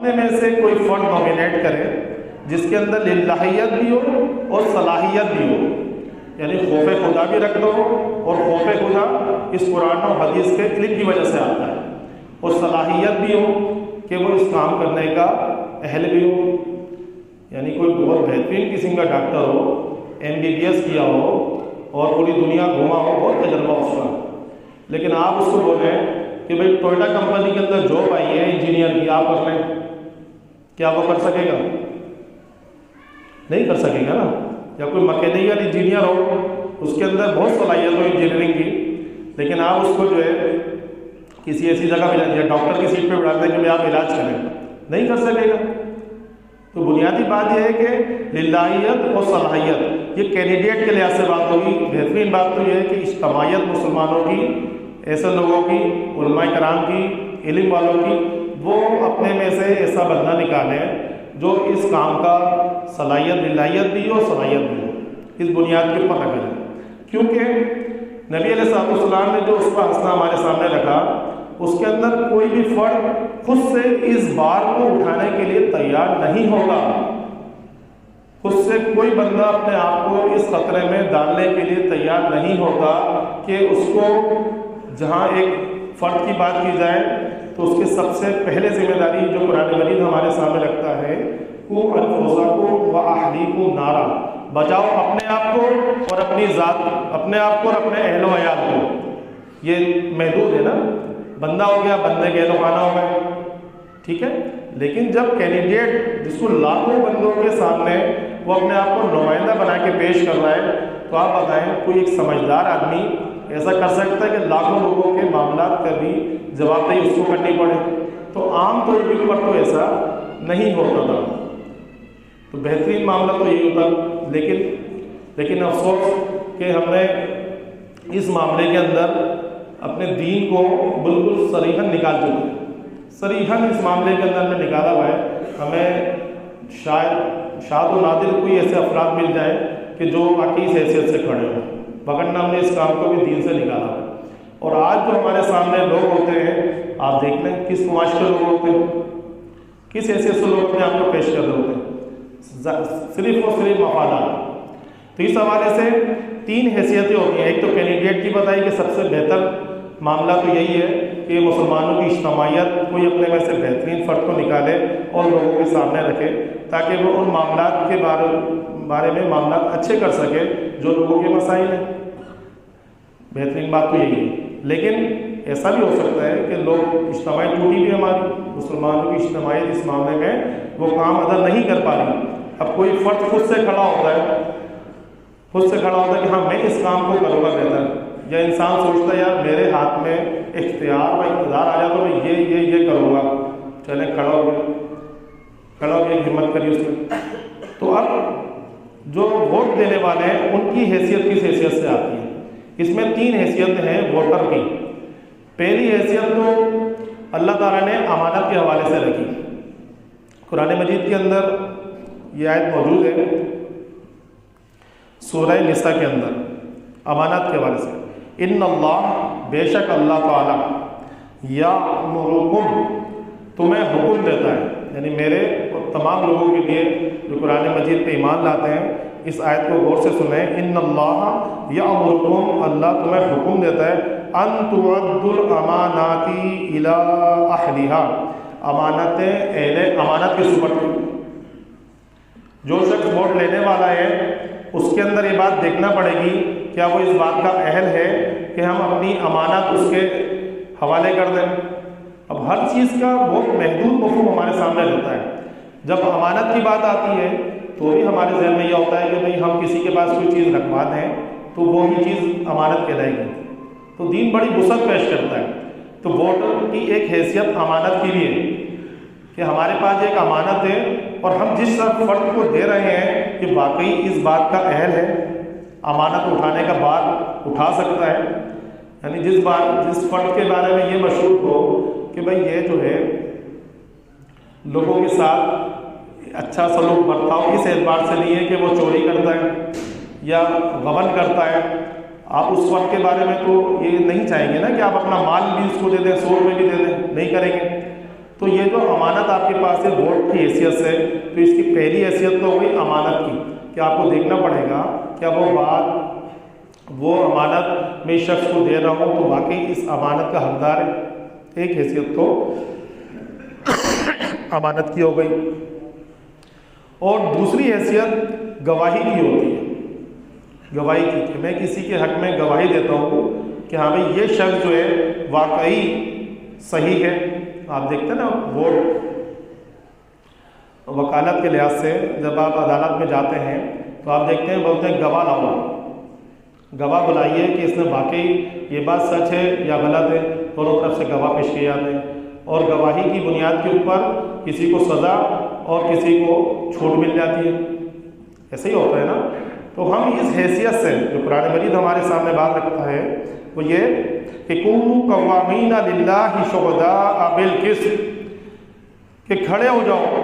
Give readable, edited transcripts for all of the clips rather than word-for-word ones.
میں سے کوئی فرد نامینیٹ کرے جس کے اندر للہیت بھی ہو اور صلاحیت بھی ہو، یعنی خوف خدا بھی رکھتا ہو، اور خوف خدا اس قرآن و حدیث کے علم کی وجہ سے آتا ہے، اور صلاحیت بھی ہو کہ وہ اس کام کرنے کا اہل بھی ہو، یعنی کوئی بہت بہترین قسم کا ڈاکٹر ہو، MBBS کیا ہو اور پوری دنیا گھوما ہو، بہت تجربہ اس کا، لیکن آپ اس کو بولیں کہ بھائی ٹوئٹا کمپنی کے اندر جاب آئی ہے انجینئر کی، آپ کر لیں، کیا وہ کر سکے گا؟ نہیں کر سکے گا نا۔ یا کوئی مکینیکل انجینئر ہو، اس کے اندر بہت صلاحیت ہو انجینئرنگ کی، لیکن آپ اس کو جو ہے کسی ایسی جگہ پہ یا ڈاکٹر کی سیٹ پہ بٹھاتے ہیں کہ آپ علاج کریں، نہیں کر سکے گا۔ تو بنیادی بات یہ ہے کہ للہیت اور صلاحیت یہ کینڈیڈیٹ کے لحاظ سے بات ہوگی۔ بہترین بات تو یہ ہے کہ اجتماعیت مسلمانوں کی، ایسے لوگوں کی، علماء کرام کی، علم والوں کی، وہ اپنے میں سے ایسا بندہ نکالیں جو اس کام کا صلاحیت للہیت بھی ہو، صلاحیت بھی ہو، اس بنیاد کے اوپر رکھا جائے۔ کیونکہ نبی علیہ السلام نے جو اس کا حسنہ ہمارے سامنے رکھا، اس کے اندر کوئی بھی فرد خود سے اس بار کو اٹھانے کے لیے تیار نہیں ہوگا، خود سے کوئی بندہ اپنے آپ کو اس خطرے میں ڈالنے کے لیے تیار نہیں ہوگا کہ اس کو، جہاں ایک فرد کی بات کی جائے تو اس کی سب سے پہلے ذمہ داری جو قرآن مجید ہمارے سامنے رکھتا ہے، قُوا أَنفُسَكُمْ وَأَهْلِيكُمْ نَارًا، بچاؤ اپنے آپ کو اور اپنی ذات، اپنے آپ کو اور اپنے اہل و عیال کو۔ یہ محدود ہے نا، بندہ ہو گیا، بندے کے اہل و خانہ ہو گئے، ٹھیک ہے، لیکن جب کینڈیڈیٹ جس کو لاکھوں بندوں کے سامنے وہ اپنے آپ کو نمائندہ بنا کے پیش کر رہا ہے، تو آپ بتائیں کوئی ایک سمجھدار آدمی ایسا کر سکتا ہے کہ لاکھوں لوگوں کے معاملات کا بھی جواب دہی اس کو کرنی پڑے؟ تو عام طور پر تو ایسا نہیں ہوتا تھا، تو بہترین معاملہ تو یہی ہوتا۔ لیکن افسوس کہ ہم نے اس معاملے کے اندر اپنے دین کو بالکل صریحاً نکال چکے ہیں، صریحاً اس معاملے کے اندر میں نکالا ہوا ہے۔ ہمیں شاید و نادر کوئی ایسے افراد مل جائیں کہ جو واقعی اس حیثیت سے کھڑے ہوں، وگرنہ ہم نے اس کام کو بھی دین سے نکالا ہے۔ اور آج جو ہمارے سامنے لوگ ہوتے ہیں، آپ دیکھ لیں کس معاش کے لوگ ہوتے ہیں، کس حیثیت سے لوگ اپنے آپ کو پیش کر رہے ہوتے ہیں، صرف اور صرف مفادات۔ تو اس حوالے سے تین حیثیتیں ہوتی ہیں۔ ایک تو کینڈیڈیٹ کی بتائی کہ سب سے بہتر معاملہ تو یہی ہے کہ مسلمانوں کی اجتماعیت کوئی اپنے میں سے بہترین فرد کو نکالے اور لوگوں کے سامنے رکھے، تاکہ وہ ان معاملات کے بارے میں معاملات اچھے کر سکے جو لوگوں کے مسائل ہیں۔ بہترین بات تو یہی ہے، لیکن ایسا بھی ہو سکتا ہے کہ لوگ اجتماعیت ٹوٹی بھی ہماری مسلمانوں کی اجتماعیت اس معاملے میں وہ کام ادا نہیں کر پا رہی۔ اب کوئی فرد خود سے کھڑا ہوتا ہے کہ ہاں میں اس کام کو کروں گا بہتر، یا انسان سوچتا ہے یار میرے ہاتھ میں اختیار و اقتدار آ جائے تو میں یہ کروں گا، چلیں کھڑا ہو گیا، ہمت کری اس نے۔ تو اب جو ووٹ دینے والے ہیں ان کی حیثیت کس حیثیت سے آتی ہے؟ اس میں تین حیثیتیں ہیں ووٹر کی۔ پہلی حیثیت تو اللہ تعالیٰ نے امانت کے حوالے سے رکھی۔ قرآن مجید کے اندر یہ آیت موجود ہے سورہ نساء کے اندر، امانت کے حوالے سے، ان اللہ، بے شک اللہ تعالیٰ، یأمرکم، تمہیں حکم دیتا ہے، یعنی میرے اور تمام لوگوں کے لیے جو قرآن مجید پہ ایمان لاتے ہیں اس آیت کو غور سے سنیں۔ ان اللہ یأمرکم، اللہ تمہیں حکم دیتا ہے، ان تؤدوا الامانات الی اہلھا، امانتیں اہل امانت کے سپرد۔ جو شخص ووٹ لینے والا ہے اس کے اندر یہ بات دیکھنا پڑے گی کیا وہ اس بات کا اہل ہے کہ ہم اپنی امانت اس کے حوالے کر دیں۔ اب ہر چیز کا بہت محدود مفہوم ہمارے سامنے رہتا ہے۔ جب امانت کی بات آتی ہے تو بھی ہمارے ذہن میں یہ ہوتا ہے کہ بھئی ہم کسی کے پاس کوئی چیز رکھوا دیں تو وہی چیز امانت کہلائے گی۔ تو دین بڑی وسعت پیش کرتا ہے۔ تو ووٹر کی ایک حیثیت امانت کی بھی ہے کہ ہمارے پاس ایک امانت ہے اور ہم جس فرد کو دے رہے ہیں کہ واقعی اس بات کا اہل ہے، امانت اٹھانے کا بار اٹھا سکتا ہے، یعنی جس فرد کے بارے میں یہ مشہور ہو کہ بھئی یہ جو ہے لوگوں کے ساتھ اچھا سلوک برتاؤ اس اعتبار سے نہیں ہے کہ وہ چوری کرتا ہے یا غبن کرتا ہے، آپ اس وقت کے بارے میں تو یہ نہیں چاہیں گے نا کہ آپ اپنا مال بھی اس کو دے دیں، 100 روپے بھی دے دیں، نہیں کریں گے۔ تو یہ جو امانت آپ کے پاس ہے ووٹ کی حیثیت سے، تو اس کی پہلی حیثیت تو ہوئی امانت کی، کہ آپ کو دیکھنا پڑے گا کیا وہ بات وہ امانت میں اس شخص کو دے رہا ہوں تو واقعی اس امانت کا حقدار ہے۔ ایک حیثیت تو امانت کی ہو گئی، اور دوسری حیثیت گواہی کی ہوتی ہے، گواہی کی کہ میں کسی کے حق میں گواہی دیتا ہوں کہ ہاں بھائی یہ شخص جو ہے واقعی صحیح ہے۔ آپ دیکھتے ہیں نا ووٹ وکالت کے لحاظ سے جب آپ عدالت میں جاتے ہیں تو آپ دیکھتے ہیں بولتے ہیں گواہ لاؤ، گواہ بلائیے کہ اس نے واقعی یہ بات سچ ہے یا غلط ہے، دونوں طرف سے گواہ پیش کیے جاتے ہیں، اور گواہی کی بنیاد کے اوپر کسی کو سزا اور کسی کو چھوٹ مل جاتی ہے، ایسے ہی ہوتا ہے نا۔ تو ہم اس حیثیت سے جو قرآن مجید ہمارے سامنے بات رکھتا ہے وہ یہ کہ کونوا قوامین للہ شہداء بالقسط، کہ کھڑے ہو جاؤ،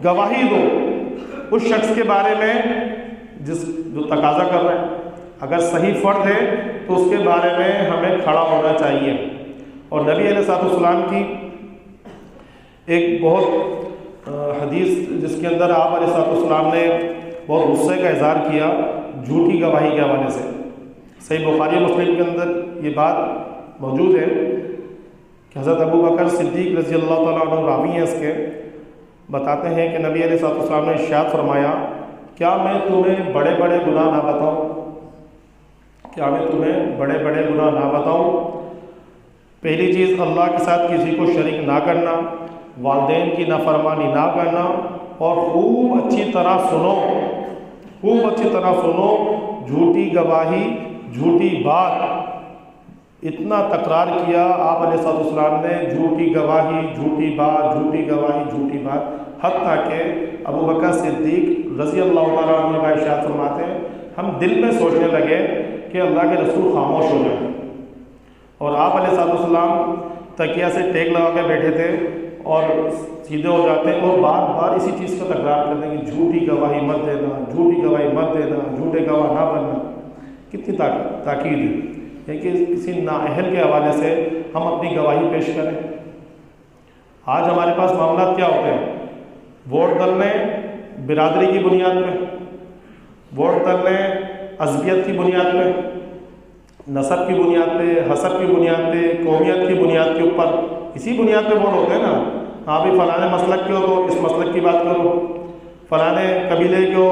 گواہی دو اس شخص کے بارے میں جو تقاضا کر رہا ہے، اگر صحیح فرد ہے تو اس کے بارے میں ہمیں کھڑا ہونا چاہیے۔ اور نبی علیہ السلام کی ایک بہت حدیث جس کے اندر آپ علیہ السلام نے بہت غصے کا اظہار کیا جھوٹی گواہی کے حوالے سے، صحیح بخاری مسلم کے اندر یہ بات موجود ہے کہ حضرت ابو بکر صدیق رضی اللہ تعالیٰ عنہ راوی ہیں اس کے، بتاتے ہیں کہ نبی علیہ السلام نے ارشاد فرمایا کیا میں تمہیں بڑے بڑے گناہ نہ بتاؤں، کیا میں تمہیں بڑے بڑے گناہ نہ بتاؤں؟ پہلی چیز اللہ کے ساتھ کسی کو شریک نہ کرنا، والدین کی نافرمانی نہ کرنا، اور خوب اچھی طرح سنو، خوب اچھی طرح سنو، جھوٹی گواہی، جھوٹی بات، اتنا تکرار کیا آپ علیہ السلام نے، جھوٹی گواہی، جھوٹی بات، جھوٹی گواہی، جھوٹی بات، حتیٰ کہ ابو بکر صدیق رضی اللہ تعالیٰ عنہ کا ارشاد فرماتے ہیں ہم دل میں سوچنے لگے کہ اللہ کے رسول خاموش ہو جائیں، اور آپ علیہ السلام تکیہ سے ٹیک لگا کے بیٹھے تھے اور سیدھے ہو جاتے ہیں اور بار بار اسی چیز کا تکرار کرتے ہیں کہ جھوٹی گواہی مت دینا، جھوٹی گواہی مت دینا، جھوٹے گواہ نہ بننا۔ کتنی تاکید ہے کہ کسی نااہل کے حوالے سے ہم اپنی گواہی پیش کریں۔ آج ہمارے پاس معاملات کیا ہوتے ہیں؟ ووٹ ڈلنے برادری کی بنیاد پہ، ووٹ ڈلنے عصبیت کی بنیاد پہ، نسب کی بنیاد پہ، حسب کی بنیاد پہ، قومیت کی بنیاد کے اوپر، اسی بنیاد پہ ووٹ ہوتے ہیں نا۔ ہاں بھی فلاں مسلک کے ہو تو اس مسلک کی بات کرو، فلاں قبیلے کے ہو،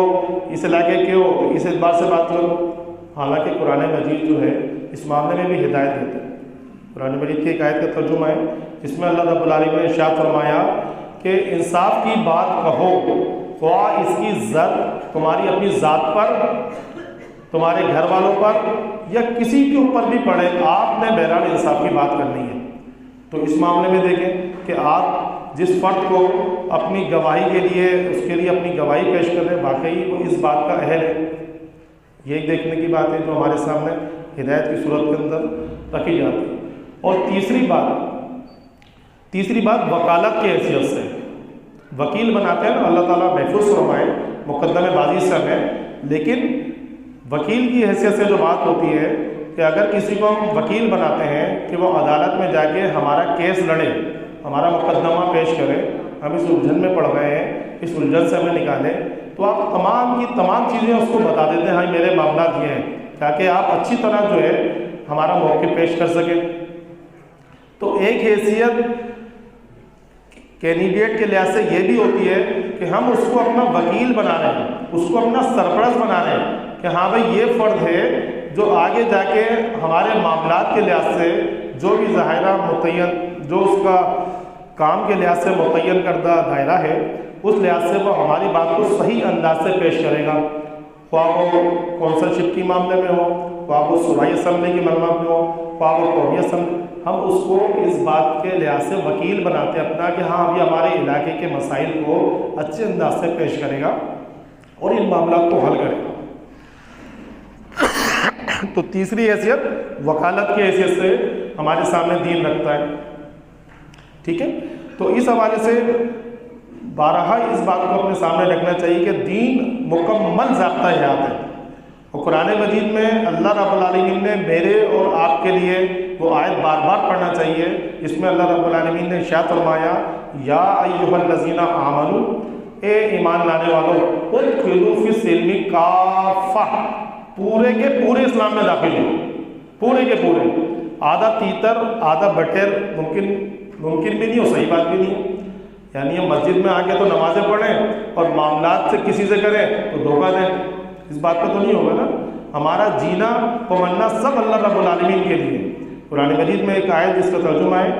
اس علاقے کے ہو تو اس اعتبار سے بات کرو۔ حالانکہ قرآن مجید جو ہے اس معاملے میں بھی ہدایت دیتا ہے۔ قرآن مجید کی ایک آیت کا ترجمہ ہے جس میں اللہ رب العالمین نے ارشاد فرمایا کہ انصاف کی بات کہو، خواہ اس کی زد تمہاری اپنی ذات پر، تمہارے گھر والوں پر یا کسی کے اوپر بھی پڑے، آپ نے بہرحال انصاف کی بات کرنی ہے۔ تو اس معاملے میں دیکھیں کہ آپ جس فرد کو اپنی گواہی کے لیے اس کے لیے اپنی گواہی پیش کر رہے ہیں واقعی وہ اس بات کا اہل ہے، یہ ایک دیکھنے کی بات ہے جو ہمارے سامنے ہدایت کی صورت کے اندر رکھی جاتی ہے۔ اور تیسری بات وکالت کی حیثیت سے، وکیل بناتے ہیں نا، اللہ تعالیٰ محفوظ فرمائے مقدمے بازی سے ہمیں، لیکن وکیل کی حیثیت سے جو بات ہوتی ہے کہ اگر کسی کو ہم وکیل بناتے ہیں کہ وہ عدالت میں جا کے ہمارا کیس لڑے، ہمارا مقدمہ پیش کرے، ہم اس الجھن میں پڑ گئے ہیں، اس الجھن سے ہمیں نکالیں، تو آپ تمام کی تمام چیزیں اس کو بتا دیتے ہیں، ہاں میرے معاملات یہ ہیں، تاکہ آپ اچھی طرح جو ہے ہمارا موقف پیش کر سکیں۔ تو ایک حیثیت کینڈیڈیٹ کے لحاظ سے یہ بھی ہوتی ہے کہ ہم اس کو اپنا وکیل بنا رہے ہیں، اس کو اپنا سرپرست بنا رہے ہیں کہ ہاں بھائی یہ فرد ہے جو آگے جا کے ہمارے معاملات کے لحاظ سے جو بھی ظاہرہ متعین، جو اس کا کام کے لحاظ سے متعین کردہ دائرہ ہے، اس لحاظ سے وہ ہماری بات کو صحیح انداز سے پیش کرے گا، خواہ وہ کونسلشپ کی معاملے میں ہو، خواہ وہ صوبائی اسمبلی کی معاملہ میں ہو، خواہ وہ قومی اسمبلی، ہم اس کو اس بات کے لحاظ سے وکیل بناتے ہیں اپنا کہ ہاں ابھی ہمارے علاقے کے مسائل کو اچھے انداز سے پیش کرے گا اور ان معاملات کو حل کرے گا۔ تو تیسری حیثیت وکالت کی حیثیت سے ہمارے سامنے دین رکھتا ہے، ٹھیک ہے۔ تو اس حوالے سے بارہا اس بات کو اپنے سامنے رکھنا چاہیے کہ دین مکمل ضابطہ حیات ہے، اور قرآن مجید میں اللہ رب العالمین نے میرے اور آپ کے لیے وہ آیت بار بار پڑھنا چاہیے، اس میں اللہ رب العالمین نے ارشاد فرمایا یا ایھا آمنو، اے ایمان لانے والوں، ادخلوا فی السلم کافہ، پورے کے پورے اسلام میں داخل ہو، پورے کے پورے، آدھا تیتر آدھا بٹیر ممکن بھی نہیں ہو، صحیح بات بھی نہیں ہے۔ یعنی ہم مسجد میں آ کے تو نمازیں پڑھیں اور معاملات سے کسی سے کریں تو دھوکہ دیں، اس بات پہ تو نہیں ہوگا نا۔ ہمارا جینا و مرنا سب اللہ رب العالمین کے لیے۔ قرآن مجید میں ایک آیت جس کا ترجمہ ہے،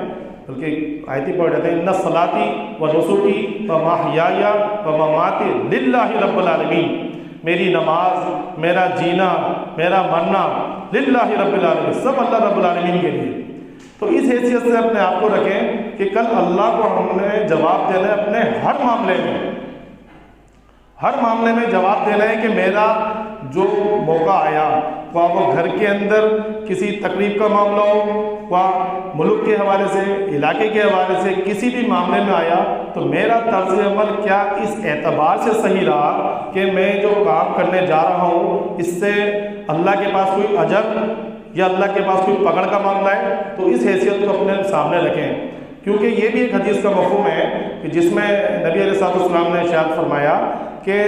بلکہ آیت ہی پڑھ رہتے ہیں، ان صلاتی و نسکی و محیای و مماتی للہ رب العالمین، میری نماز، میرا جینا، میرا مرنا للہ رب العالمین، سب اللہ رب العالمین کے لیے۔ تو اس حیثیت سے اپنے آپ کو رکھیں کہ کل اللہ کو ہم نے جواب دینا ہے اپنے ہر معاملے میں جواب دینا ہے کہ میرا جو موقع آیا، وہ گھر کے اندر کسی تقریب کا معاملہ ہو، وہ ملک کے حوالے سے، علاقے کے حوالے سے، کسی بھی معاملے میں آیا تو میرا طرز عمل کیا اس اعتبار سے صحیح رہا کہ میں جو کام کرنے جا رہا ہوں اس سے اللہ کے پاس کوئی اجر یا اللہ کے پاس کوئی پکڑ کا معاملہ ہے، تو اس حیثیت کو اپنے سامنے رکھیں۔ کیونکہ یہ بھی ایک حدیث کا مفہوم ہے کہ جس میں نبی علیہ الصلوۃ والسلام نے ارشاد فرمایا کہ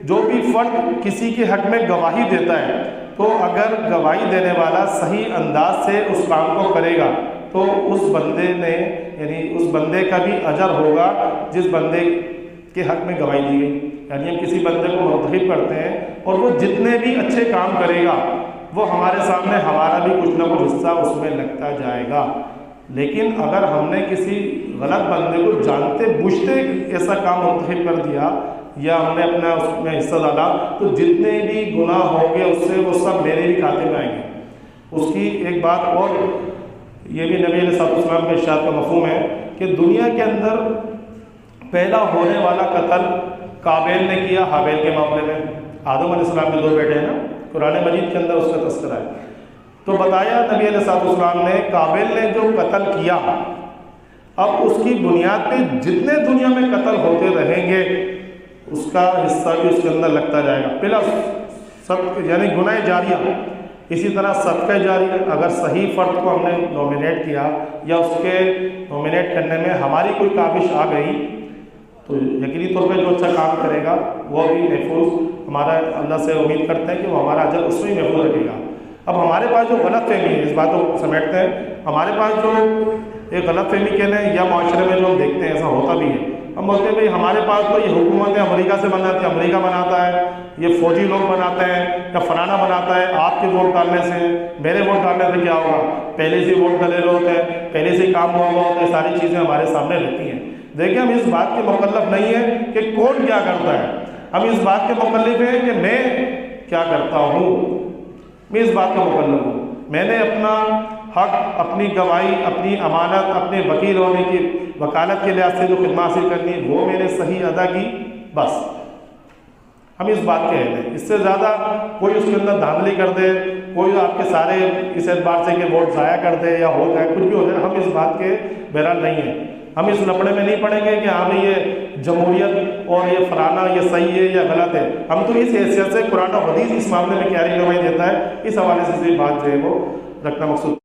جو بھی فرد کسی کے حق میں گواہی دیتا ہے تو اگر گواہی دینے والا صحیح انداز سے اس کام کو کرے گا تو اس بندے نے، یعنی اس بندے کا بھی اجر ہوگا جس بندے کے حق میں گواہی دی گئی۔ یعنی ہم کسی بندے کو منتخب کرتے ہیں اور وہ جتنے بھی اچھے کام کرے گا وہ ہمارے سامنے ہمارا بھی کچھ نہ کچھ حصہ اس میں لگتا جائے گا۔ لیکن اگر ہم نے کسی غلط بندے کو جانتے بوجھتے ایسا کام منتخب کر دیا یا ہم نے اپنا اس میں حصہ ڈالا تو جتنے بھی گناہ ہوں گے اس سے وہ سب میرے بھی کھاتے میں آئیں گے۔ اس کی ایک بات اور یہ بھی نبی علیہ السلام کے ارشاد کا مفہوم ہے کہ دنیا کے اندر پہلا ہونے والا قتل قابیل نے کیا حابیل کے معاملے میں۔ آدم علیہ السلام کے 2 بیٹے ہیں نا، قرآن مجید کے اندر اس کا تذکرہ ہے۔ تو بتایا نبی علیہ السلام نے قابیل نے جو قتل کیا، اب اس کی بنیاد پہ جتنے دنیا میں قتل ہوتے رہیں گے اس کا حصہ بھی اس کے اندر لگتا جائے گا۔ پلس یعنی گناہ جاریہ، اسی طرح صدقہ جاریہ، اگر صحیح فرد کو ہم نے نومینیٹ کیا یا اس کے نومینیٹ کرنے میں ہماری کوئی کاوش آ گئی تو یقینی طور پہ جو اچھا کام کرے گا وہ بھی محفوظ، ہمارا اللہ سے امید کرتے ہیں کہ وہ ہمارا اجر اس میں ہی محفوظ رکھے گا۔ اب ہمارے پاس جو غلط فہمی ہے، اس بات کو سمیٹتے ہیں، ہمارے پاس جو ایک غلط فہمی کہنے یا معاشرے میں جو ہم دیکھتے ہیں ایسا ہوتا بھی ہے، ہم بولتے ہیں بھائی ہمارے پاس تو یہ حکومت امریکہ سے بناتی ہے، امریکہ بناتا ہے، یہ فوجی لوگ بناتے ہیں یا فلانا بناتا ہے، آپ کے ووٹ ڈالنے سے، میرے ووٹ ڈالنے سے کیا ہوگا، پہلے سے ووٹ ڈلے رہے ہوتے ہیں، پہلے سے کام ہوا ہوتا ہے، ساری چیزیں ہمارے سامنے رہتی ہیں۔ دیکھیں ہم اس بات کے مکلف نہیں ہیں کہ کون کیا کرتا ہے، ہم اس بات کے مکلف ہیں کہ میں کیا کرتا ہوں، میں اس بات کا مکلف ہوں۔ میں نے اپنا حق، اپنی گواہی، اپنی امانت، اپنے وکیل ہونے کی وکالت کے لحاظ سے جو خدمات حاصل کرنی وہ میں نے صحیح ادا کی، بس ہم اس بات کے اہل ہیں۔ اس سے زیادہ کوئی اس کے اندر دھاندلی کر دے، کوئی آپ کے سارے اس اعتبار سے کہ ووٹ ضائع کر دے یا ہو جائے، کچھ بھی ہو جائے، ہم اس بات کے بہرحال نہیں ہیں۔ ہم اس لپڑے میں نہیں پڑیں گے کہ ہاں بھئی یہ جمہوریت اور یہ فلانا یہ صحیح ہے یا غلط ہے۔ ہم تو اس حیثیت سے قرآن و حدیث اس معاملے میں کیا رہنمائی دیتا ہے، اس حوالے سے بات جو ہے وہ رکھنا مقصود